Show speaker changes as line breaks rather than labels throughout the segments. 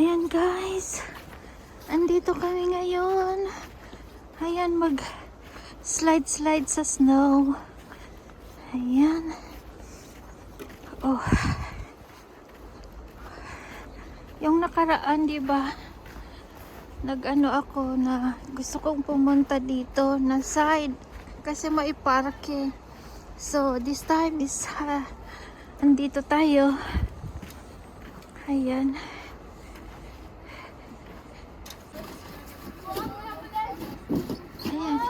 Ayan guys, andito kami ngayon. Ayan, mag slide sa snow. Ayan. Oh. Yung nakaraan, di ba? Nag-ano ako na gusto kong pumunta dito na side kasi maipark eh. So, this time is andito tayo. Ayan. Ayan.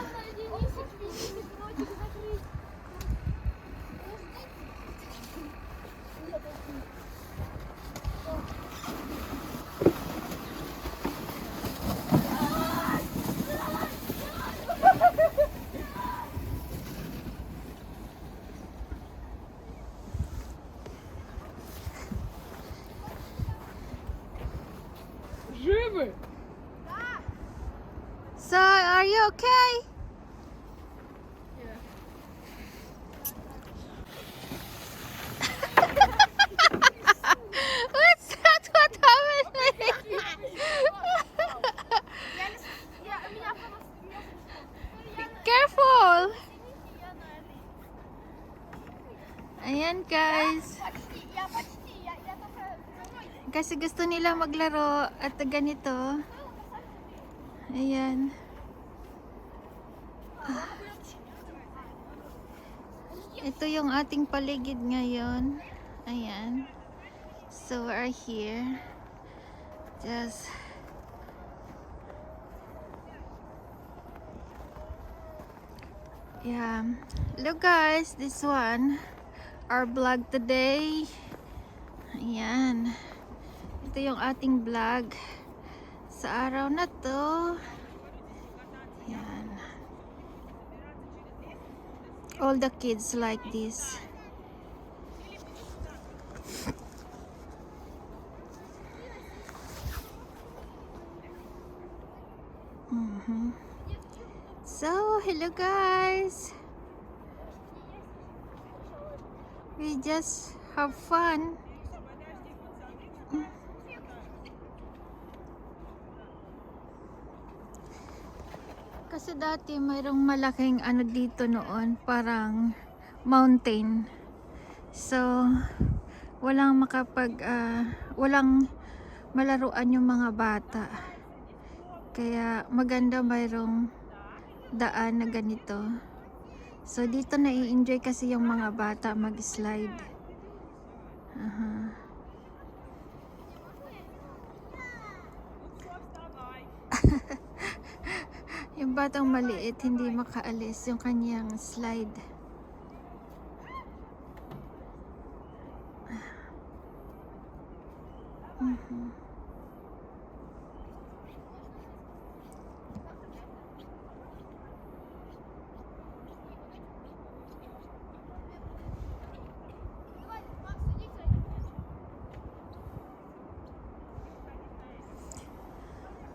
Живы?
So, are you okay? What's that? What happened? Careful! Ayan guys. Kasi gusto nila maglaro at ganito. Ayan. Ito yung ating paligid ngayon. Ayan. So, we are here. Just yeah. Hello guys, this one our vlog today. Ayan. Ito yung ating vlog sa araw na to. Ayan. All the kids like this. So, hello guys. We just have fun. Kasi dati mayroong malaking ano dito noon, parang mountain. So, walang walang malaruan yung mga bata. Kaya maganda mayroong daan na ganito. So, dito na i-enjoy kasi yung mga bata mag-slide. Yung batang maliit hindi makaalis yung kanyang slide.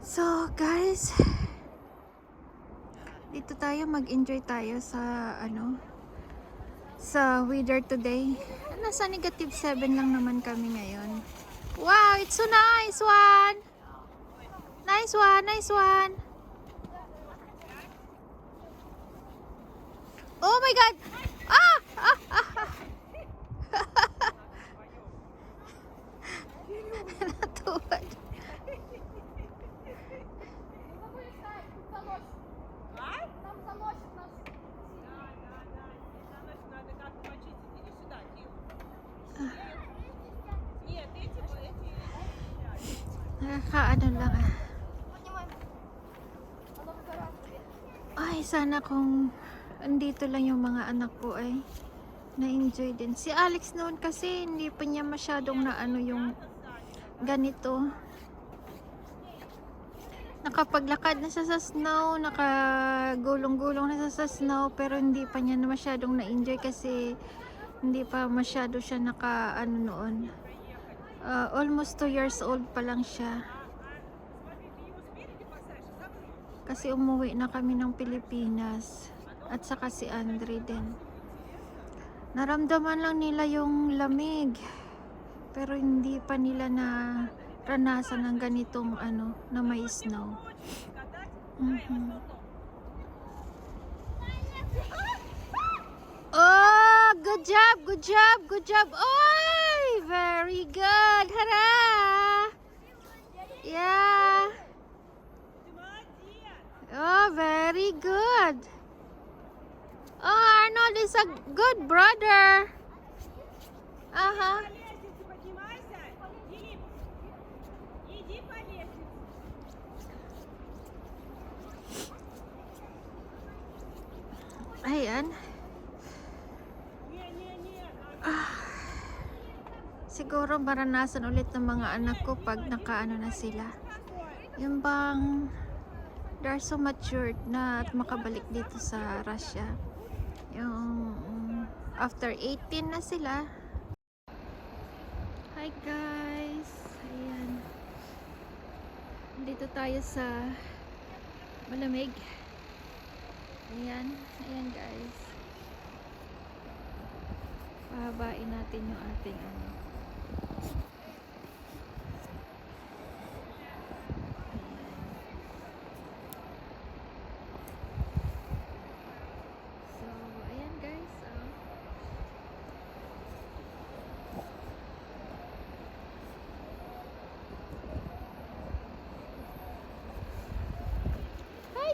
So guys, dito tayo mag-enjoy tayo sa sa weather today. Nasa -7 lang naman kami ngayon. Wow, it's so nice one. Nice one, nice one. Oh my god. Ah! Ah! Ah! Natuwad. Nakakaano lang ah. Ay, sana kung andito lang yung mga anak ko ay na-enjoy din. Si Alex noon kasi hindi pa niya masyadong na ano yung ganito. Nakapaglakad na siya sa snow, nakagulong-gulong na siya sa snow, pero hindi pa niya na masyadong na-enjoy kasi hindi pa masyado siya naka ano noon. Almost 2 years old pa lang siya. Kasi umuwi na kami ng Pilipinas. At saka si Andre din. Naramdaman lang nila yung lamig. Pero hindi pa nila na ranasan ng ganitong ano na may snow. Oh, good job, good job, good job. Oh, very good. Hara. Yeah. Oh, very good. Oh, Arnold is a good brother. Uh-huh. Ayan. Siguro maranasan ulit ng mga anak ko pag nakaano na sila. Yung bang they're so matured na at makabalik dito sa Russia. Yung after 18 na sila. Hi guys. Ayan. Dito tayo sa malamig. Ayan. Ayan guys. Pahabain natin yung ating ano.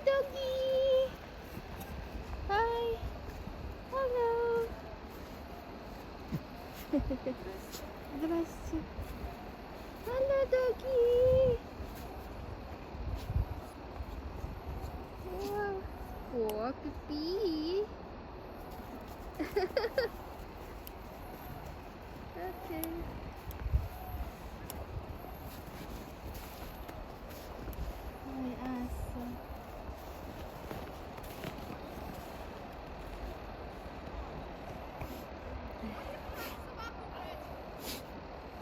Doggy! Hi! Hello! Здравствуйте! Hello, doggy! Wow! Oh, pipi! Okay. May aso.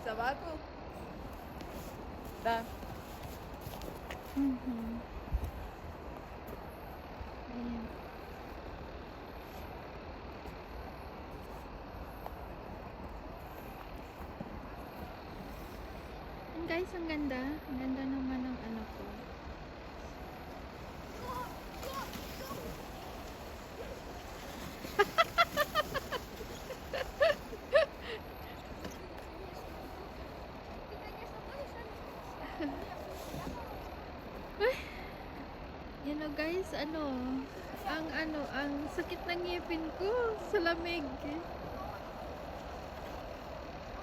Собаку? Да.
Ayan. And guys, ang ganda. Ang ganda naman ng ano ko. You know guys, ang sakit ng ngipin ko sa lamig.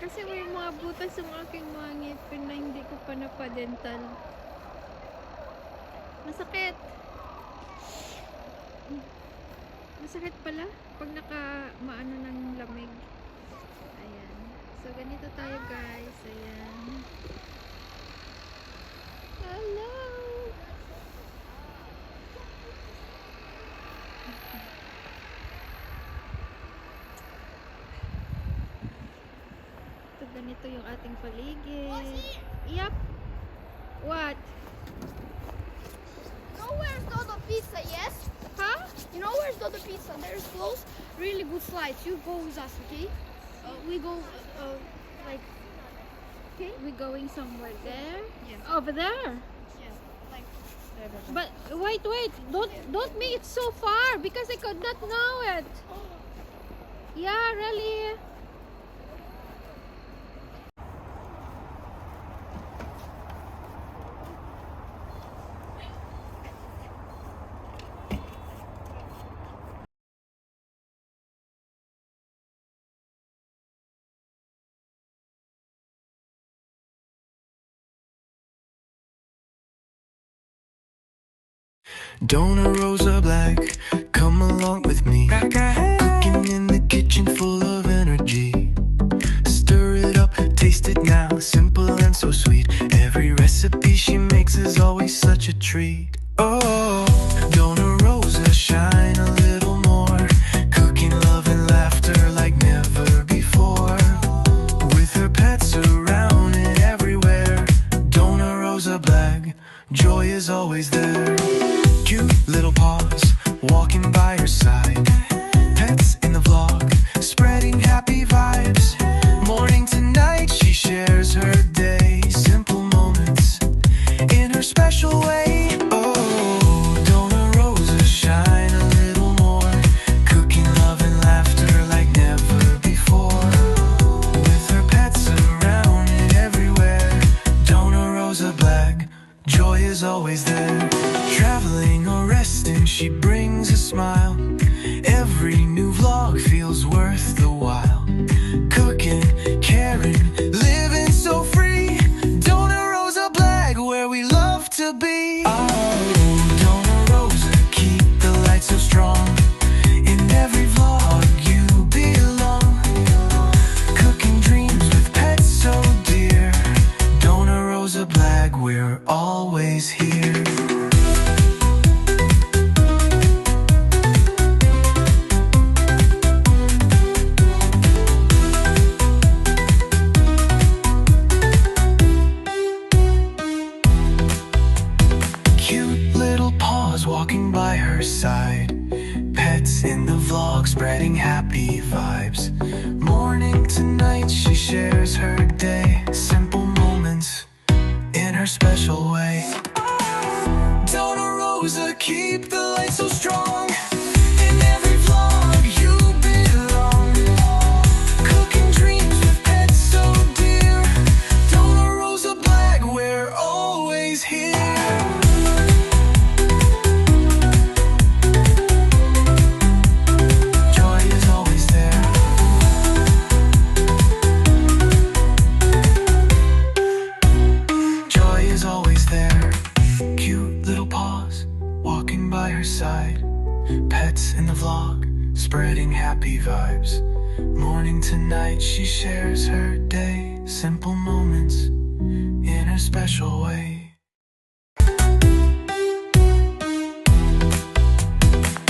Kasi may mga butas yung aking mga ngipin na hindi ko pa napadental. Masakit. Masakit pala pag maano ng lamig. Ayan. So ganito tayo guys. Ayan. Hello. Ganito yung ating paligid. Yep. What?
You know where's the pizza, yes?
Huh?
You know where's the pizza? There's close, really good slides. You go with us, okay? We go, like,
Okay. We going somewhere there?
Yes.
Over there.
yes, like,
But wait. Don't make it so far because I could not know it. Yeah, really.
Donna Rosa Black, come along with me. Cooking in the kitchen full of energy. Stir it up, taste it now, simple and so sweet. Every recipe she makes is always such a treat. Oh, Donna Rosa, shine a little more. Cooking love and laughter like never before. With her pets around and everywhere. Donna Rosa Black, joy is always there. Cute little paws, walking by her side. Pets in the vlog, spreading happy vibes. Morning to night, she shares her day. Simple moments. is always there. Traveling or resting, she brings a smile. Every new vlog feels worth the while. Cooking, caring, living so free. Dona Rosa Black, where we love to be. Oh, Dona Rosa, keep the light so strong. In every vlog you belong. Cooking dreams with pets so dear. Dona Rosa Black, we're always here. Cute little paws walking by her side. Pets in the vlog spreading happy vibes. Morning to night she shares her day. Simple moments in her special way. Dona Rosa, keep the light so strong. In every vlog you belong. Cooking dreams with pets so dear. Dona Rosa Black, we're always here. Joy is always there. Joy is always there. Cute little paws walking by her side. Pets in the vlog spreading happy vibes. Morning to night she shares her day. Simple moments in her special way.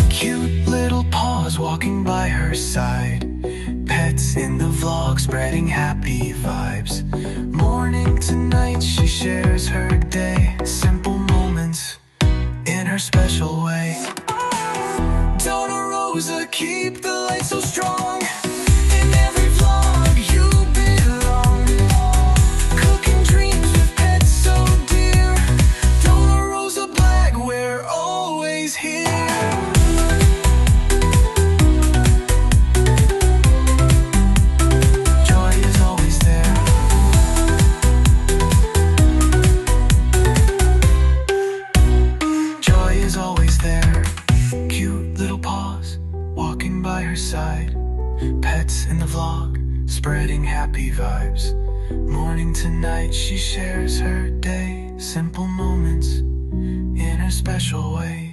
Cute little paws walking by her side. Pets in the vlog spreading happy vibes. Morning to night she shares her day. Simple moments in her special way. Dona Rosa, keep the light so strong. In every vlog you belong. Cooking dreams with pets so dear. Dona Rosa Black, we're always here. Joy is always there. Joy is always there. Cute little paws walking by her side. Pets in the vlog spreading happy vibes. Morning to night she shares her day. Simple moments in her special way.